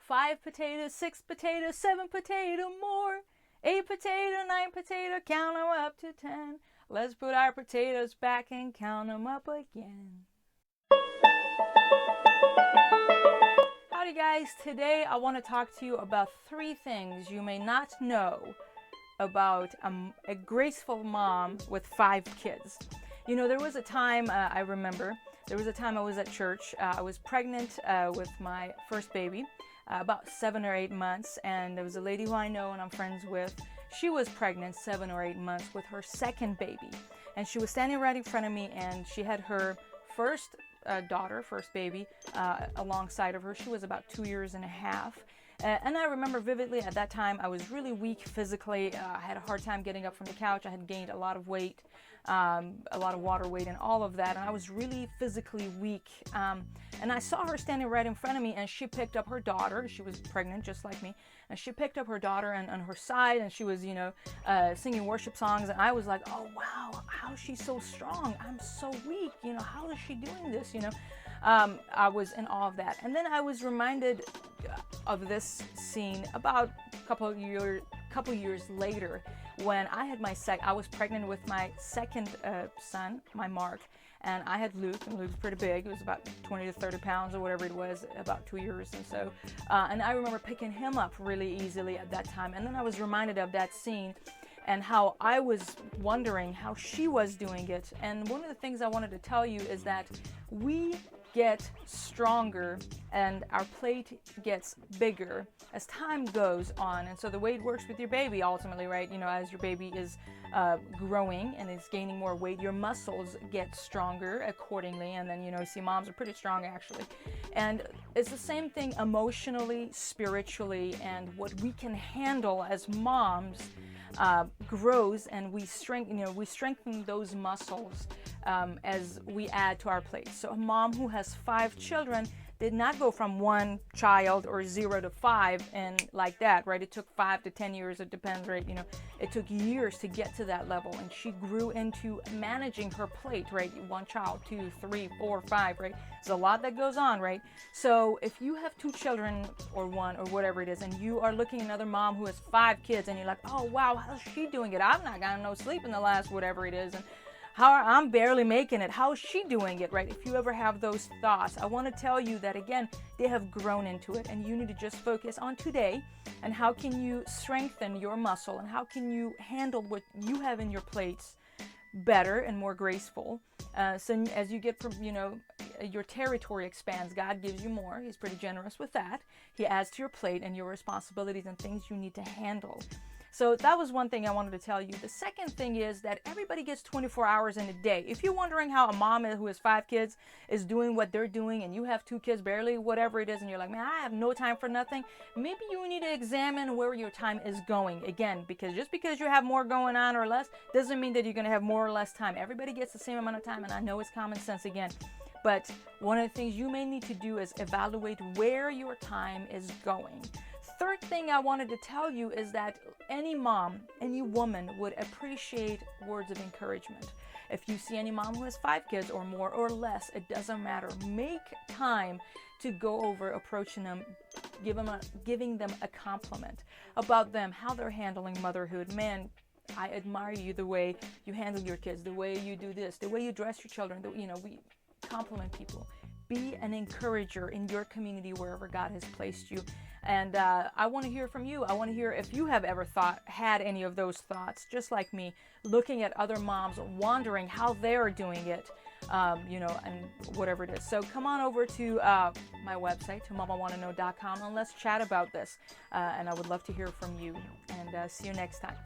5 potatoes, 6 potatoes, 7 potato more, 8 potato, 9 potato, count 'em up to 10. Let's put our potatoes back and count 'em up again. Howdy guys, today I want to talk to you about 3 things you may not know about a graceful mom with 5 kids. You know, there was a time, I remember, there was a time I was at church. I was pregnant with my first baby, about 7 or 8 months, and there was a lady who I know and I'm friends with. She was pregnant 7 or 8 months with her second baby, and she was standing right in front of me, and she had her first first baby, alongside of her. She was about 2 years and a half. And I remember vividly at that time, I was really weak physically. I had a hard time getting up from the couch. I had gained a lot of weight, a lot of water weight and all of that. And I was really physically weak. And I saw her standing right in front of me, and she picked up her daughter. She was pregnant just like me. And she picked up her daughter on her side, and she was, singing worship songs. And I was like, oh, wow, how is she so strong? I'm so weak. How is she doing this? I was in awe of that. And then I was reminded of this scene about a couple years later, when I had I was pregnant with my second son, my Mark, and I had Luke, and Luke's pretty big. It was about 20 to 30 pounds or whatever it was, about 2 years and so. And I remember picking him up really easily at that time. And then I was reminded of that scene and how I was wondering how she was doing it. And one of the things I wanted to tell you is that we get stronger and our plate gets bigger as time goes on. And so the way it works with your baby ultimately, right, as your baby is growing and is gaining more weight, your muscles get stronger accordingly. And then, you see moms are pretty strong actually. And it's the same thing emotionally, spiritually, and what we can handle as moms grows, and we strengthen those muscles as we add to our plate. So a mom who has 5 children did not go from 1 child or 0 to 5 and like that, right? It took 5 to 10 years, it depends, right? It took years to get to that level, and she grew into managing her plate, right? 1 child, 2, 3, 4, 5, right? There's a lot that goes on, right? So if you have 2 children or 1 or whatever it is, and you are looking at another mom who has 5 kids, and you're like, oh wow, how's she doing it? I've not gotten no sleep in the last whatever it is, and I'm barely making it. How is she doing it, right? If you ever have those thoughts, I want to tell you that, again, they have grown into it, and you need to just focus on today and how can you strengthen your muscle and how can you handle what you have in your plates better and more graceful. So as you get from, your territory expands, God gives you more. He's pretty generous with that. He adds to your plate and your responsibilities and things you need to handle. So that was one thing I wanted to tell you. The second thing is that everybody gets 24 hours in a day. If you're wondering how a mom who has 5 kids is doing what they're doing, and you have 2 kids barely, whatever it is, and you're like, man, I have no time for nothing, maybe you need to examine where your time is going. Again, because just because you have more going on or less doesn't mean that you're going to have more or less time. Everybody gets the same amount of time, and I know it's common sense again. But one of the things you may need to do is evaluate where your time is going. Third thing I wanted to tell you is that any mom, any woman would appreciate words of encouragement. If you see any mom who has 5 kids or more or less, it doesn't matter. Make time to go over, approaching them, giving them a compliment about them, how they're handling motherhood. Man, I admire you, the way you handle your kids, the way you do this, the way you dress your children. We compliment people. Be an encourager in your community wherever God has placed you. And I want to hear from you. I want to hear if you have ever had any of those thoughts, just like me, looking at other moms, wondering how they're doing it, and whatever it is. So come on over to my website, to mamawantoknow.com, and let's chat about this. And I would love to hear from you. And see you next time.